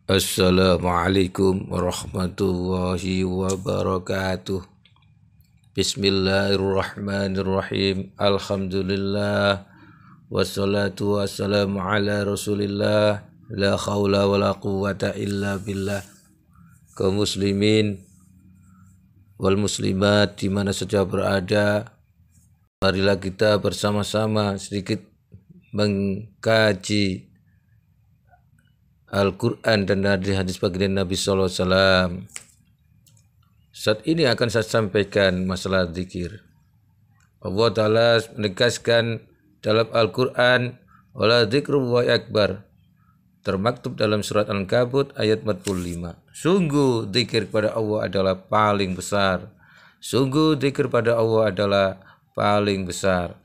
Assalamualaikum warahmatullahi wabarakatuh. Bismillahirrahmanirrahim. Alhamdulillah. Wassalatu wassalamu ala rasulillah. La khawla wa la quwwata illa billah. Kaum muslimin wal muslimat di mana saja berada, marilah kita bersama-sama sedikit mengkaji Al-Quran dan hadis baginda Nabi Sallallahu Alaihi Wasallam. Saat ini akan saya sampaikan masalah zikir. Allah Ta'ala menegaskan dalam Al-Quran, wala dzikrullahi akbar, termaktub dalam surat Al-Ankabut ayat 45. Sungguh zikir kepada Allah adalah paling besar. Sungguh zikir pada Allah adalah paling besar.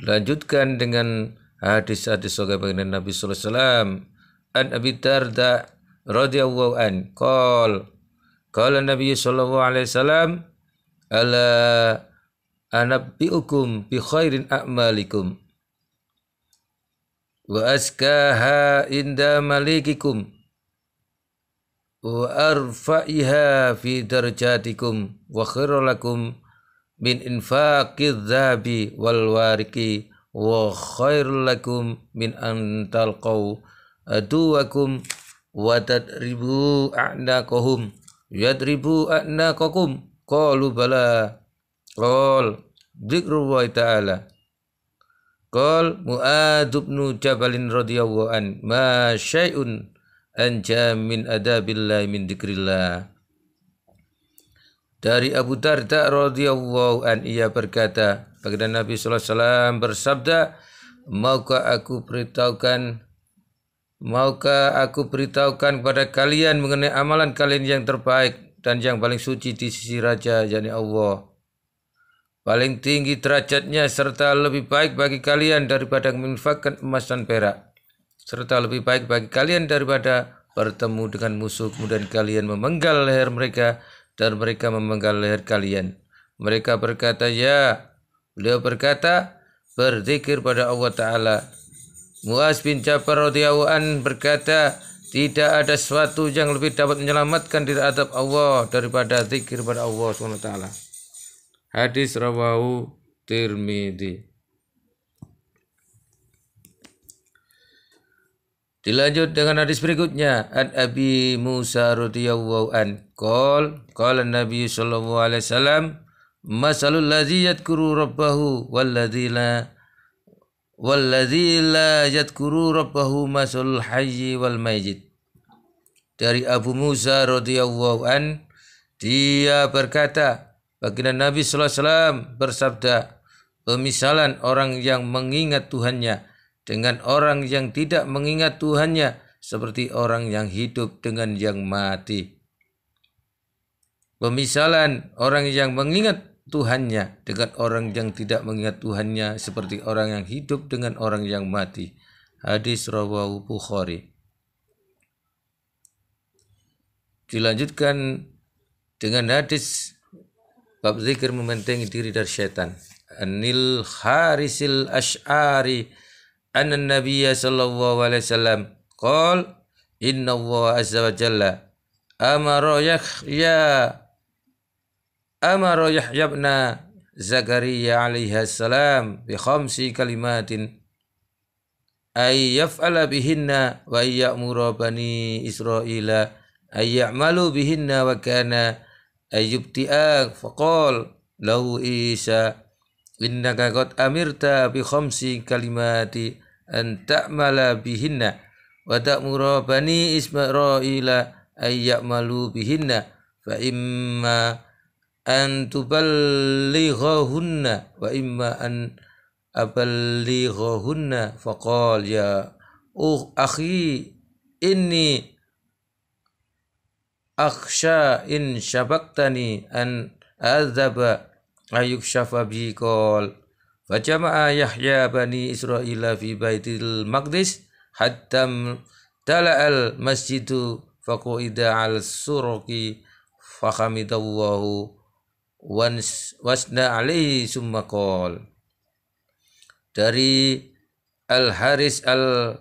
Lanjutkan dengan hadis-hadis sahih baginda Nabi sallallahu alaihi wasallam. An Abi Darda radhiyallahu an qala Nabi sallallahu alaihi wasallam, ala anabbiukum bi khairin a'malikum wa askaha inda malikikum wa arfa'iha fi darajatikum wa khairulakum min infaqidz zahabi wal wariki wa khairul lakum min an talqaw aduwakum wa tadribu a'naqahum yadribu a'naqakum qalu bala qal dzikrullahi ta'ala qal Mu'adz bin Jabal radhiyallahu an ma syai'un anja min adabillahi min dzikrillah. Dari Abu Darda radhiyallahu an, ia berkata, baginda Nabi sallallahu alaihi wasallam bersabda, maukah aku beritahukan kepada kalian mengenai amalan kalian yang terbaik dan yang paling suci di sisi Raja, yakni Allah, paling tinggi derajatnya, serta lebih baik bagi kalian daripada menginfakkan emas dan perak, serta lebih baik bagi kalian daripada bertemu dengan musuh kemudian kalian memenggal leher mereka dan mereka memenggal leher kalian. Mereka berkata, ya. Beliau berkata, berzikir pada Allah Ta'ala. Mu'adz bin Jabal radhiyallahu an berkata, tidak ada sesuatu yang lebih dapat menyelamatkan dari azab Allah daripada zikir pada Allah SWT. Hadis rawahu Tirmidzi. Dilanjut dengan hadis berikutnya. An Abi Musa radhiyallahu an qala Nabi sallallahu alaihi wasallam, masalul ladzi yadhkuru rabbahu walladzi la yadhkuru rabbahu masalul hayyi wal mayyit. Dari Abu Musa radhiyallahu an, dia berkata, baginda Nabi sallallahu alaihi wasallam bersabda, pemisalan orang yang mengingat Tuhannya dengan orang yang tidak mengingat Tuhannya seperti orang yang hidup dengan yang mati. Pemisalan orang yang mengingat Tuhannya dengan orang yang tidak mengingat Tuhannya seperti orang yang hidup dengan orang yang mati. Hadis rawahu Bukhari. Dilanjutkan dengan hadis bab zikir membentengi diri dari syaitan. Anil Harisil Asy'ari anna Nabiyya sallallahu alaihi wasallam qala inna Allah azza wa jalla amara Yahya ibn Zakaria alaihi salam bi khamsi kalimatin ay yaf'ala bihinna wa ya'muru bani Israila ay ya'malu bihinna wa kana ay yubti'a faqala lahu Isa innaka qad amirta bi khamsi kalimati an ta'mala bihinna wa ta'muru bani Israila ay ya'malu bihinna fa imma an tuballighahunna wa imma an aballighahunna faqal ya akhi inni akhsha in syabaktani an azaba ayukshafa bi qol fajama'a Yahya bani Israila fi baitil maqdis hatta tala'al masjidu faqida al surqi fakhamidallahu wasna alaihi summa qol. Dari Al Haris Al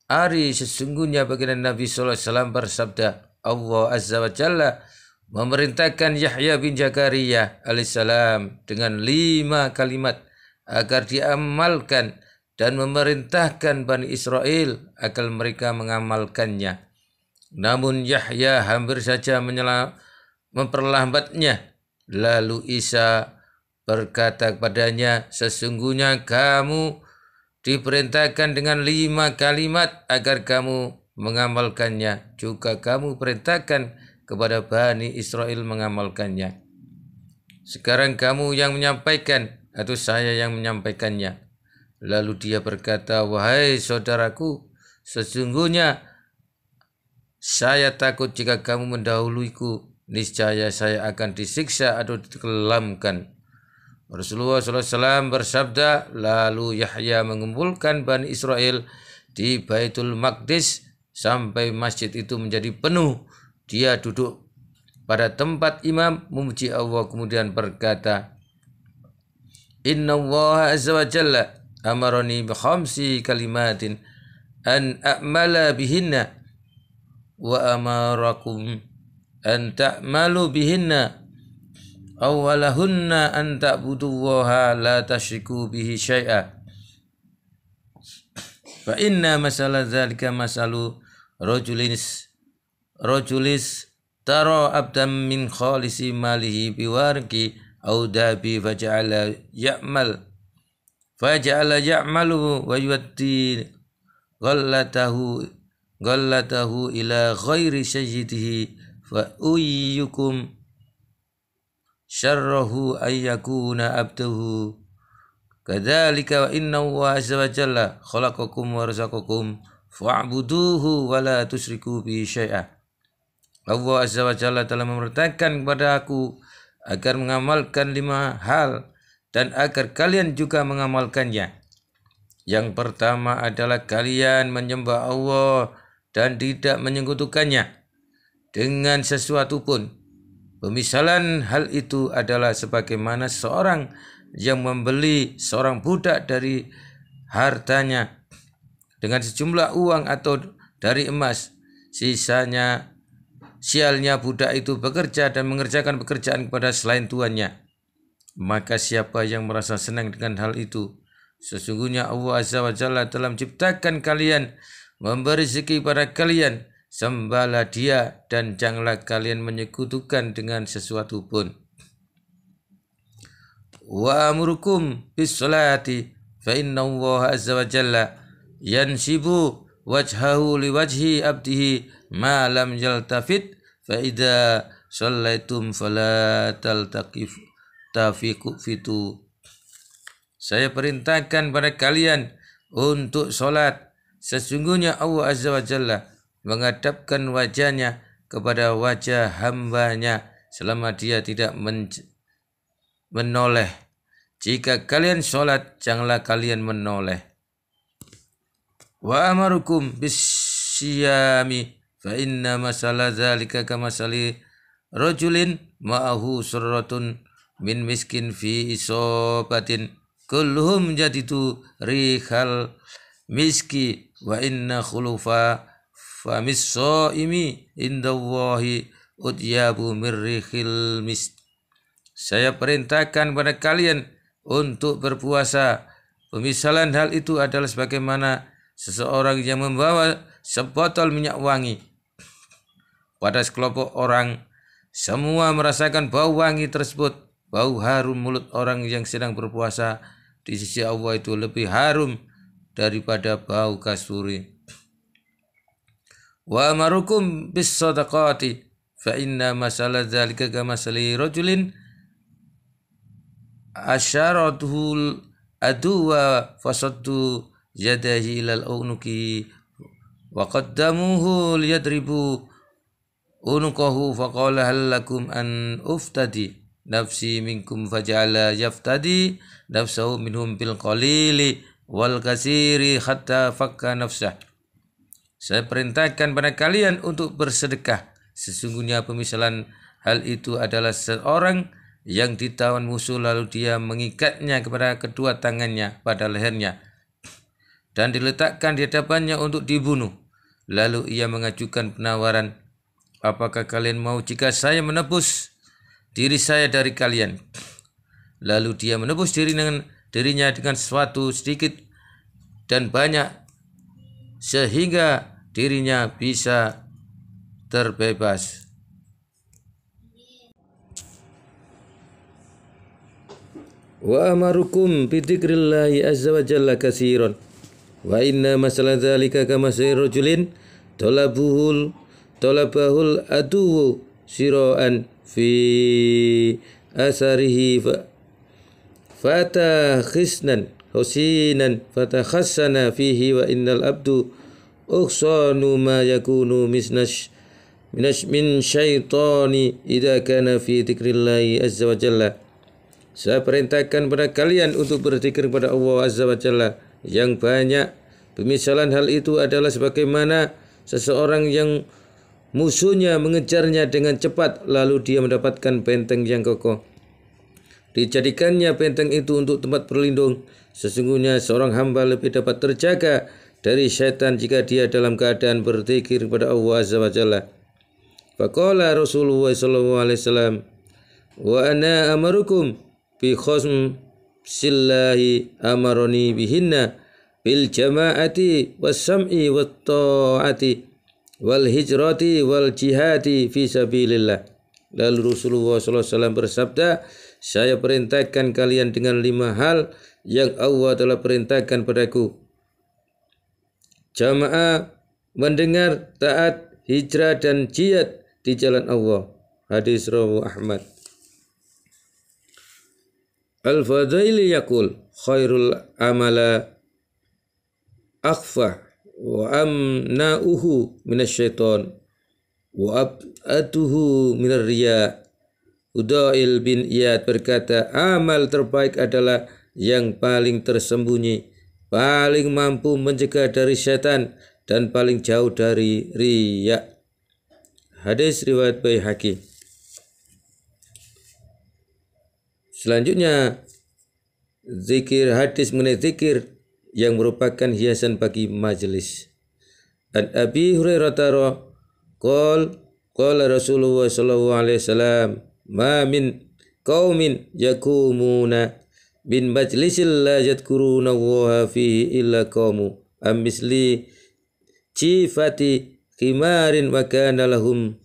Ari sesungguhnya baginda Nabi SAW bersabda, Allah Azza wa Jalla memerintahkan Yahya bin Zakaria alaihissalam dengan 5 kalimat agar diamalkan dan memerintahkan Bani Israel agar mereka mengamalkannya. Namun Yahya hampir saja memperlambatnya. Lalu Isa berkata kepadanya, sesungguhnya kamu diperintahkan dengan 5 kalimat agar kamu mengamalkannya. Juga kamu perintahkan kepada Bani Israel mengamalkannya. Sekarang kamu yang menyampaikan atau saya yang menyampaikannya. Lalu dia berkata, wahai saudaraku, sesungguhnya saya takut jika kamu mendahuluiku, niscaya saya akan disiksa atau ditenggelamkan. Rasulullah SAW bersabda, lalu Yahya mengumpulkan Bani Israel di Baitul Maqdis sampai masjid itu menjadi penuh. Dia duduk pada tempat imam memuji Allah, kemudian berkata, Inna Allah Azza wa Jalla amarani bi 5 kalimatin an a'mala bihinna wa amarakum an ta'malu bihinna. Awalahunna an ta'budullaha la tashriku bihi syai'a. Fa inna masala dzalika masalu rajulis tara abdan min khalisi malihi biwarqi aw dabi faja'ala ya'malu wa yuwatti ghallatahu ila ghairi sayyidihi fa uyyukum syarrahu ayyakuna abduhu kadzalika wa inna Allah azza wa jalla khalaqakum wa razaqakum fa'buduhu wa la tusyriku bihi syai'a. Allah azza wa jalla telah memerintahkan kepada aku agar mengamalkan 5 hal dan agar kalian juga mengamalkannya. Yang pertama adalah kalian menyembah Allah dan tidak menyekutukannya dengan sesuatu pun. Pemisalan hal itu adalah sebagaimana seorang yang membeli seorang budak dari hartanya dengan sejumlah uang atau dari emas. Sialnya budak itu bekerja dan mengerjakan pekerjaan kepada selain tuannya. Maka siapa yang merasa senang dengan hal itu, sesungguhnya Allah Azza wa Jalla telah menciptakan kalian, memberi rezeki pada kalian. Sembahlah dia dan janganlah kalian menyekutukan dengan sesuatu pun. Wa amurukum bis salati fa inna Allah azza wa jalla yansibu wajhahu li wajhi abdihi ma lam yaltafit fa idza shallaitum fala tafiqu. Saya perintahkan pada kalian untuk salat. Sesungguhnya Allah azza wa jalla menghadapkan wajahnya kepada wajah hambanya selama dia tidak menoleh. Jika kalian sholat, janganlah kalian menoleh. Wa amarukum bisyami fa inna masala dzalika kamasali rajulin ma'ahu surratun min miskin fi isobatin kulluhum jadidu rihal miski wa inna khulufa famissaimi indallahi udyabu mirrihil mis. Saya perintahkan kepada kalian untuk berpuasa. Pemisalan hal itu adalah sebagaimana seseorang yang membawa sebotol minyak wangi. Pada sekelompok orang, semua merasakan bau wangi tersebut. Bau harum mulut orang yang sedang berpuasa di sisi Allah itu lebih harum daripada bau kasturi. Wa amarukum bis sadaqati fa inna masala dzalika kamasali rajulin asyaratul aduwa fasaddu yadahi ilal unuki wa qaddamuhu liyadribu unukahu faqala hal lakum an uftadi nafsi minkum faja'ala yaftadi nafsahu minhum bil qalili wal kasiri hatta fakka nafsah. Saya perintahkan pada kalian untuk bersedekah. Sesungguhnya pemisalan hal itu adalah seorang yang ditawan musuh lalu dia mengikatnya kepada kedua tangannya pada lehernya. dan diletakkan di hadapannya untuk dibunuh. Lalu ia mengajukan penawaran, apakah kalian mau jika saya menebus diri saya dari kalian? Lalu dia menebus dirinya dengan sesuatu sedikit dan banyak sehingga dirinya bisa terbebas. Wa amarukum bi dzikrillahi azza wa jalla katsiran wa inna masala dzalika kama rajulin talabahul adu siraan fi asarihi fata khisnan husinan fata khassana fihi wa innal abdu ukhsanu ma yakunu min syaitani idza kana fi dzikrillahi azza wa jalla. Saya perintahkan pada kalian untuk berzikir kepada Allah azza wa jalla yang banyak. Pemisalan hal itu adalah sebagaimana seseorang yang musuhnya mengejarnya dengan cepat lalu dia mendapatkan benteng yang kokoh. Dijadikannya benteng itu untuk tempat berlindung. Sesungguhnya seorang hamba lebih dapat terjaga dari syaitan jika dia dalam keadaan berzikir kepada Allah azza wa jalla. Faqala Rasulullah sallallahu alaihi wasallam, wa ana amarukum bi khosmsillahi amaroni bihinna bil jama'ati was sam'i wat ta'ati wal hijrati wal jihati fi sabilillah. Lalu Rasulullah SAW bersabda, saya perintahkan kalian dengan 5 hal yang Allah telah perintahkan padaku. Jamaah, mendengar, taat, hijrah dan jihad di jalan Allah. Hadis rawahu Ahmad. Al-Fadaili yaqul khairul amala akhfa wa amna'uhu minasyaiton wa ab'atuhu minar riya. Udail bin Iyad berkata, amal terbaik adalah yang paling tersembunyi, paling mampu mencegah dari syaitan dan paling jauh dari riya. Hadis riwayat Baihaqi. Selanjutnya zikir, hadis mengenai zikir yang merupakan hiasan bagi majelis. An Abi Hurairah qala Rasulullah sallallahu alaihi wasallam, ma min qaumin yakumuna bin majlisil la yadhkuruna Allah fihi illa qaumu am misli jifati khimarin wa kana lahum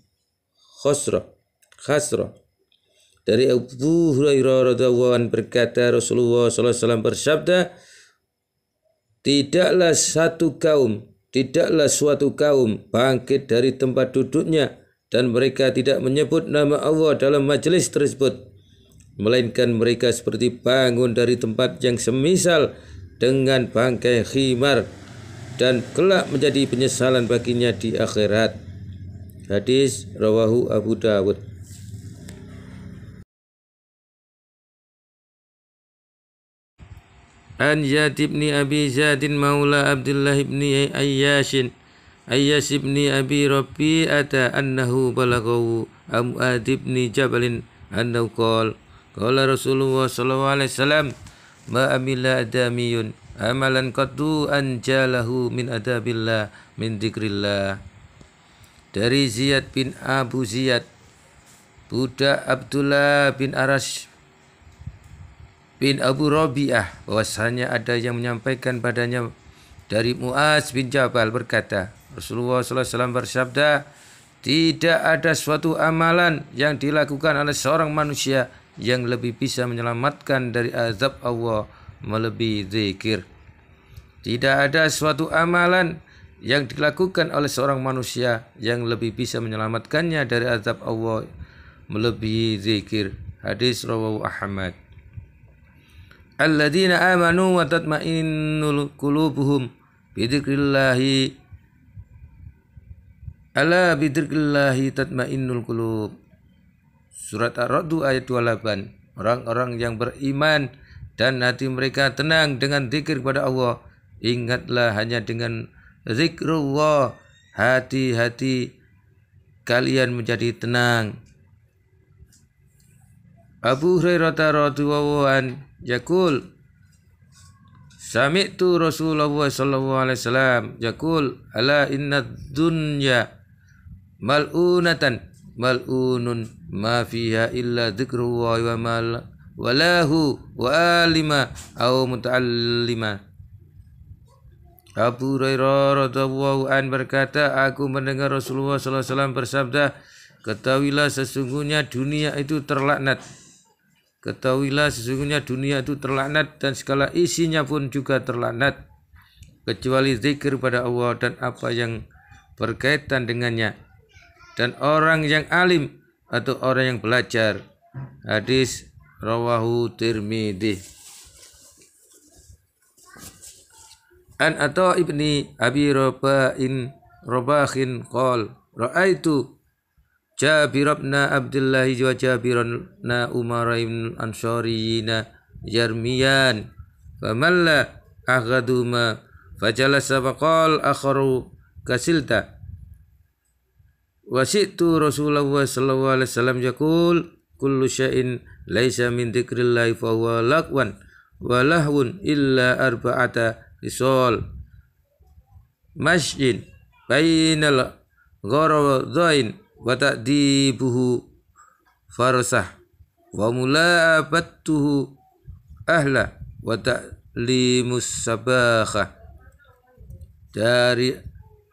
khasra. Dari Abu Hurairah radhiyallahu anhu berkata, Rasulullah sallallahu alaihi wasallam bersabda, tidaklah suatu kaum bangkit dari tempat duduknya dan mereka tidak menyebut nama Allah dalam majelis tersebut, melainkan mereka seperti bangun dari tempat yang semisal dengan bangkai khimar dan kelak menjadi penyesalan baginya di akhirat. Hadis rawahu Abu Dawud. An Zaid ibn Abi Zadin maula Abdullah ibn Ayyash ibn Abi Rabi'ata annahu balaghahu Mu'adz ibn Jabal annahu qala Rasulullah sallallahu alaihi wasallam, ma amila adamiyun amalan qaddu anjalahu min adabillah min dzikrillah. Dari Ziyad bin Abu Ziyad, budak Abdullah bin Arash bin Abu Rabi'ah, bahwasanya ada yang menyampaikan padanya dari Mu'adz bin Jabal berkata, Rasulullah SAW bersabda, tidak ada suatu amalan yang dilakukan oleh seorang manusia yang lebih bisa menyelamatkan dari azab Allah melebihi zikir. Tidak ada suatu amalan yang dilakukan oleh seorang manusia yang lebih bisa menyelamatkannya dari azab Allah melebihi zikir. Hadis rawahu Ahmad. Alladzina amanu wa tatma'innul qulubuhum bidzikrillahi ala bidzikrillahi tatma'innul qulub. Surat Ar-Ra'd ayat 28. Orang-orang yang beriman dan hati mereka tenang dengan zikir kepada Allah. Ingatlah hanya dengan zikrullah hati-hati kalian menjadi tenang. Abu Hurairah radhiyallahu anhu yaqul, Sami'tu Rasulullah sallallahu alaihi wasallam yaqul ala inna dunya mal'unatan mal'unun ma fiha illa dzikrullah wa mal walahu wa alima au muta'allima. Abu Hurairah radhiyallahu an berkata, aku mendengar Rasulullah sallallahu alaihi wasallam bersabda, ketahuilah sesungguhnya dunia itu terlaknat. Ketahuilah sesungguhnya dunia itu terlaknat dan segala isinya pun juga terlaknat, kecuali zikir pada Allah dan apa yang berkaitan dengannya, dan orang yang alim atau orang yang belajar. Hadis rawahu Tirmidzi. An Atha ibni Abi Rabahin qol ra'aitu Jabir ibn Abdullah wa Jabir ibn Umar ibn Ansariyina yarmiyan famalla aghaduma fajalasa faqal akharu kasilta wasitu Rasulullah sallallahu alaihi wasallam yaqul kullu syai'in laisa min dzikrillah fa huwa lagwan wa lahwun illa arba'ata risal masjid bainal gharadain wa ta'dibuhu farsah wa mulabatuhu ahla wa ta'limus sabakhah. Dari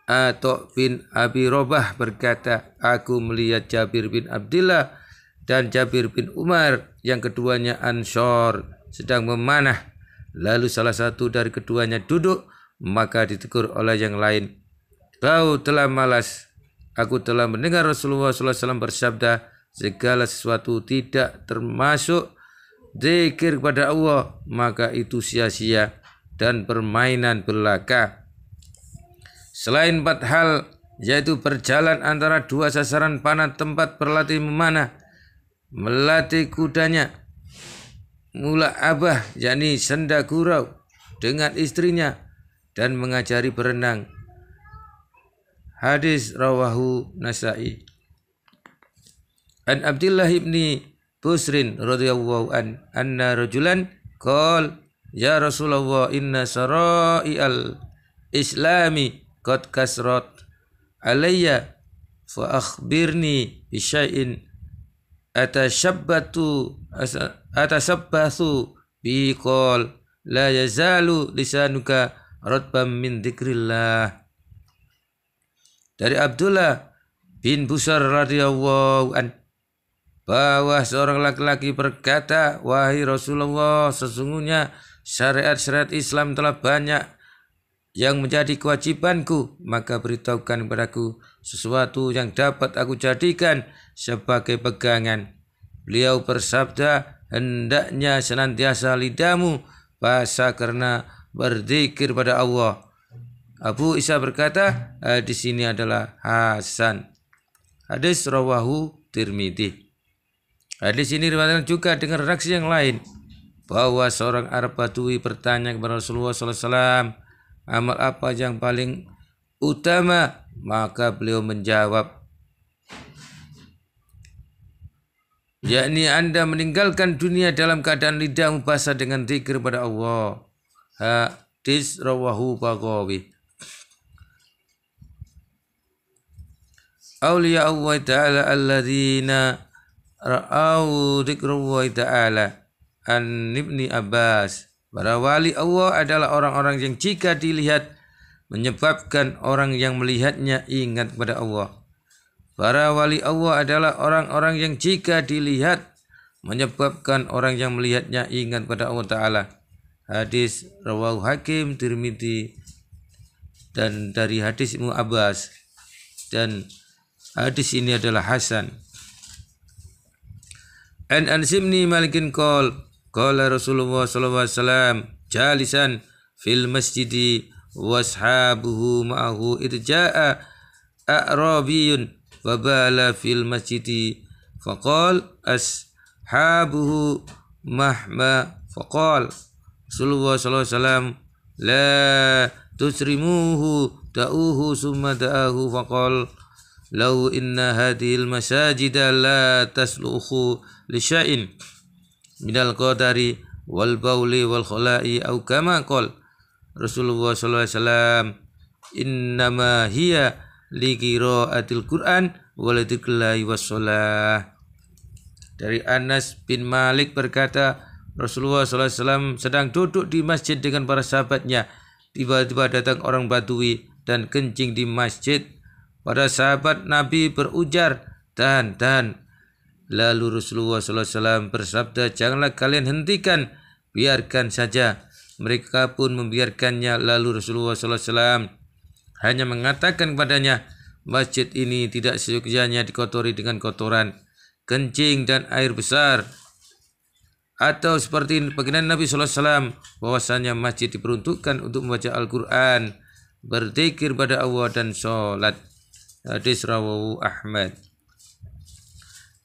Atha bin Abi Rabah berkata, aku melihat Jabir bin Abdullah dan Jabir bin Umar yang keduanya Ansor sedang memanah, lalu salah satu dari keduanya duduk, maka ditegur oleh yang lain, kau telah malas. Aku telah mendengar Rasulullah SAW bersabda, segala sesuatu tidak termasuk zikir kepada Allah, maka itu sia-sia dan permainan belaka. Selain 4 hal, yaitu berjalan antara 2 sasaran panah, tempat berlatih memanah, melatih kudanya, mula abah yakni senda gurau dengan istrinya, dan mengajari berenang. Hadis rawahu Nasa'i. An Abdullah ibni Busrin radhiyallahu an anna rajulan qala ya Rasulullah inna sara'ial islami qad kasrat alayya fa akhbirni bi syai'in atasabbathu bi qala la yazalu lisanuka ratban min dzikrillah. Dari Abdullah bin Busar radhiyallahu an bahwa seorang laki-laki berkata, wahai Rasulullah, sesungguhnya syariat-syariat Islam telah banyak yang menjadi kewajibanku, maka beritahukan kepadaku sesuatu yang dapat aku jadikan sebagai pegangan. Beliau bersabda, hendaknya senantiasa lidahmu basah karena berzikir pada Allah. Abu Isa berkata, hadis ini adalah hasan. Hadis rawahu Tirmidzi. Hadis ini diriwayatkan juga dengan redaksi yang lain, bahwa seorang Arab Badui bertanya kepada Rasulullah SAW, amal apa yang paling utama? Maka beliau menjawab, yakni Anda meninggalkan dunia dalam keadaan lidahmu basah dengan zikir pada Allah. Hadis rawahu Baghawi. Auliya Allah Ta'ala alladzina ra'au dzikrullah Ta'ala an Ibni Abbas. Para wali Allah adalah orang-orang yang jika dilihat menyebabkan orang yang melihatnya ingat kepada Allah. Para wali Allah adalah orang-orang yang jika dilihat menyebabkan orang yang melihatnya ingat kepada Allah Ta'ala. Hadis rawahu Hakim, Tirmidzi, dan dari hadis Ibnu Abbas, dan hadis ini adalah hasan. An Anas bin Malikin qala Rasulullah sallallahu alaihi wasallam jalisan fil masjidi washabuhu ma'ahu idja'a a'rabiyun wa bala fil masjidi faqal ashabuhu mahma faqal Rasulullah sallallahu alaihi wasallam la tusrimuhu da'uhu summa da'ahu faqal law inna hadhil masajida la tasluhu li syai'in minal qadari wal bauli wal khala'i au kama qol Rasulullah sallallahu alaihi wasallam, innama hiya li qiraatil Qur'an wa li dzikrillahi wassalah. Dari Anas bin Malik berkata, Rasulullah sallallahu alaihi wasallam sedang duduk di masjid dengan para sahabatnya. Tiba-tiba datang orang Badui dan kencing di masjid. Para sahabat Nabi berujar, tahan. Lalu Rasulullah sallallahu alaihi wasallam bersabda, janganlah kalian hentikan, biarkan saja. Mereka pun membiarkannya. Lalu Rasulullah sallallahu alaihi wasallam hanya mengatakan kepadanya, masjid ini tidak seyogyanya dikotori dengan kotoran, kencing dan air besar. Atau seperti baginda Nabi sallallahu alaihi wasallam, bahwasanya masjid diperuntukkan untuk membaca Al-Qur'an, berzikir pada Allah dan salat. Hadis rawahu Ahmad.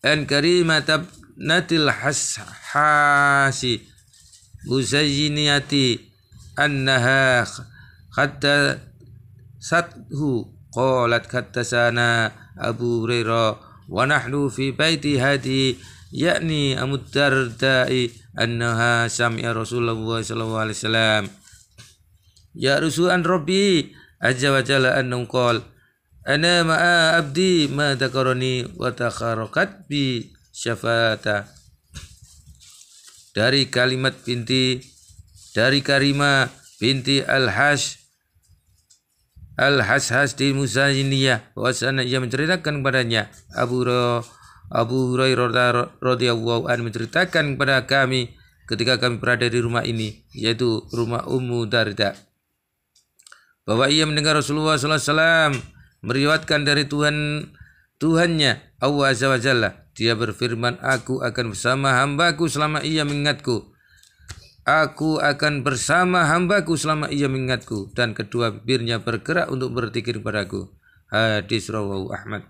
An Karimah tabnatil hashasi muzayyiniyati annaha hatta sathu qalat hattasana Abu Hurairah wa nahnu fi baiti hadi yakni Abu Darda'i annaha sami'a Rasulullah sallallahu alaihi wasallam ya rusu'an Rabbi azza wa jalla annahu qala ana ma'a abdi ma takarani wa takharakat bi syafata. Dari Karimah binti Al-Hashas di Muzayyiniyah, bahwasanya ia menceritakan kepadanya Abu Hurairah radhiyallahu anhu menceritakan kepada kami ketika kami berada di rumah ini, yaitu rumah Ummu Darda, bahwa ia mendengar Rasulullah sallallahu alaihi wasallam meriwayatkan dari Tuhannya Allah azza wa jalla. Dia berfirman, aku akan bersama hambaku selama ia mengingatku. Aku akan bersama hambaku selama ia mengingatku. Dan kedua bibirnya bergerak untuk berzikir padaku. Hadis rawahu Ahmad.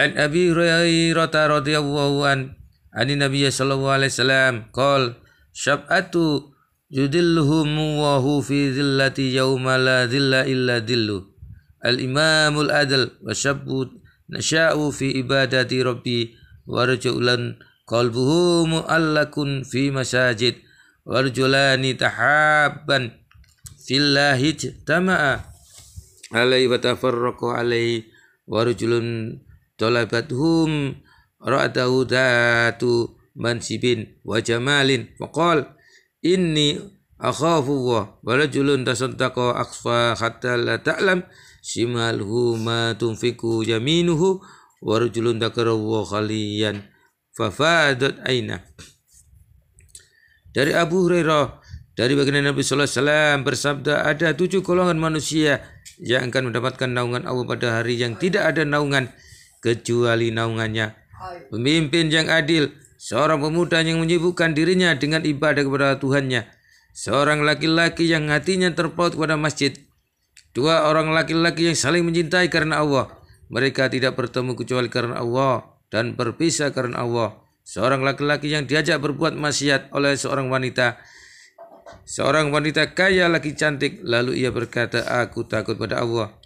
An Abi Hurairah radhiyallahu an Nabi sallallahu alaihi wasallam qol syab'atu yudilluhum wa hu fi dhillati yawma la dhilla illa dhillu. Al-imamul adl wa syabbu nasha'u fi ibadati rabbi wa rajulan qalbuhu mu'allakun fi masajid wa rajulani tahabban fillahi tama'a alaihi wa tafarraqu alaihi wa rajulun talabathum ra'atahu datu mansibin wa jamalin wa qala inni akhafu wa rajulun tasaddaqa akhfa hatta la ta'lam shimalhu ma tunfiku yaminuhu wa rajulun dzakarahu khaliyan fafadat aina. Dari Abu Hurairah, dari baginda Nabi sallallahu alaihi wasallam bersabda, ada 7 golongan manusia yang akan mendapatkan naungan Allah pada hari yang tidak ada naungan kecuali naungannya. Pemimpin yang adil, seorang pemuda yang menyibukkan dirinya dengan ibadah kepada Tuhannya, seorang laki-laki yang hatinya terpaut kepada masjid, 2 orang laki-laki yang saling mencintai karena Allah. Mereka tidak bertemu kecuali karena Allah dan berpisah karena Allah. Seorang laki-laki yang diajak berbuat maksiat oleh seorang wanita. Seorang wanita kaya lagi cantik, lalu ia berkata, aku takut pada Allah.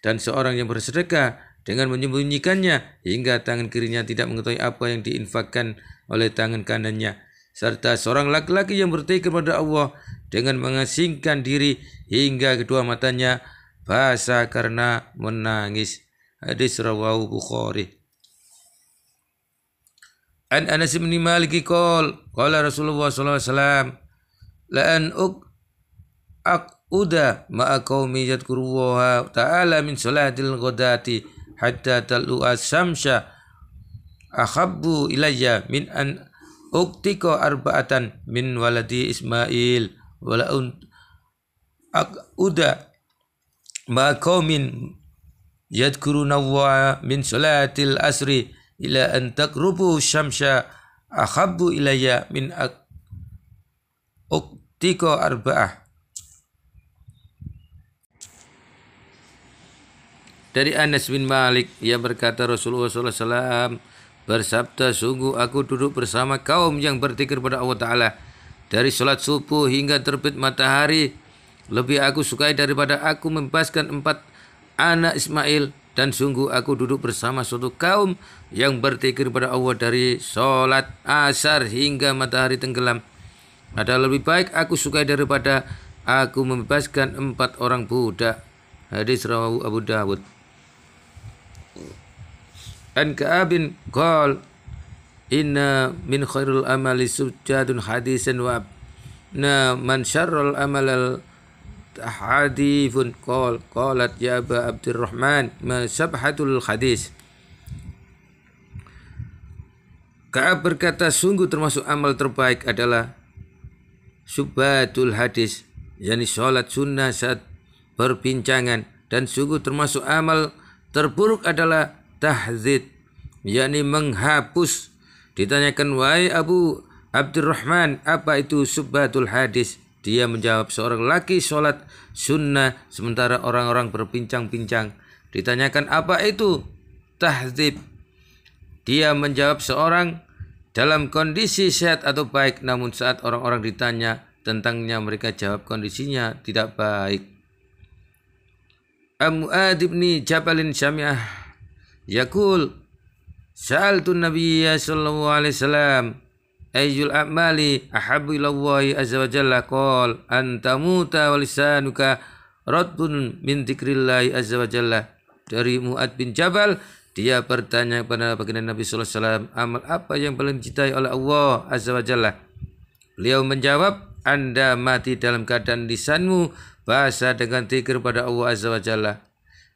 Dan seorang yang bersedekah dengan menyembunyikannya hingga tangan kirinya tidak mengetahui apa yang diinfakkan oleh tangan kanannya. Serta seorang laki-laki yang berzikir kepada Allah dengan mengasingkan diri hingga kedua matanya basah karena menangis. Hadis rawahu Bukhari. An Anas bin Malik qala Rasulullah sallallahu alaihi wasallam la an aquda ma'a qaumi yadhkurullaha ta'ala min salatil ghadati hatta talu as-samsha ahabbu ilayya min an uqtika arba'atan min waladi Ismail wala aquda ma qaumin yadhkuruna wa min salatil asri ila an taqrubu syamsa ahabbu ilayya min uqtika arba'ah. Dari Anas bin Malik, ia berkata Rasulullah SAW bersabda, sungguh aku duduk bersama kaum yang berzikir pada Allah Ta'ala dari sholat subuh hingga terbit matahari. Lebih aku sukai daripada aku membebaskan 4 anak Ismail. Dan sungguh aku duduk bersama suatu kaum yang berzikir pada Allah dari sholat asar hingga matahari tenggelam. Ada lebih baik aku sukai daripada aku membebaskan 4 orang budak. Hadis rawahu Abu Dawud. An Ka'abin qol inna min khairul amali sujadun hadisan wa na man syarrul amal hadifun qalat ya Aba Abdurrahman ma sabhatul hadis. Ka'ab berkata, sungguh termasuk amal terbaik adalah subatul hadis, yakni sholat sunnah saat perbincangan, dan sungguh termasuk amal terburuk adalah tahzid, yakni menghapus. Ditanyakan, wahai Abu Abdurrahman, apa itu subatul hadis? Dia menjawab, seorang laki sholat sunnah sementara orang-orang berbincang-bincang. Ditanyakan, apa itu tahzib? Dia menjawab, seorang dalam kondisi sehat atau baik, namun saat orang-orang ditanya tentangnya mereka jawab kondisinya tidak baik. Mu'adz bin Jabalin Syami'ah yaqul sa'altu Nabiyya sallallahu alaihi wasallam ayyul a'mali ahabbu ila Allah azza wa jalla qala anta muta wa lisanuka radbun min dzikrillah azza wa jalla. Dari Mu'adz bin Jabal, dia bertanya kepada baginda Nabi sallallahu alaihi wasallam, amal apa yang paling dicintai oleh Allah azza wa jalla? Beliau menjawab, Anda mati dalam keadaan lisanmu basah dengan zikir pada Allah azza wa jalla.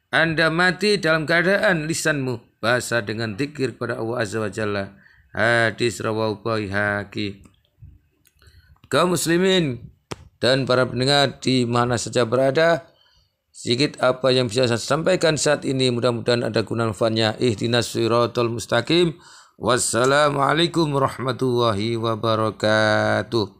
Anda mati dalam keadaan lisanmu basah dengan zikir pada Allah azza wa jalla. Hadis rawahu Baihaqi. Kaum muslimin dan para pendengar di mana saja berada, sedikit apa yang bisa saya sampaikan saat ini, mudah-mudahan ada guna manfaatnya. Ihdinas siratal mustaqim. Wassalamualaikum warahmatullahi wabarakatuh.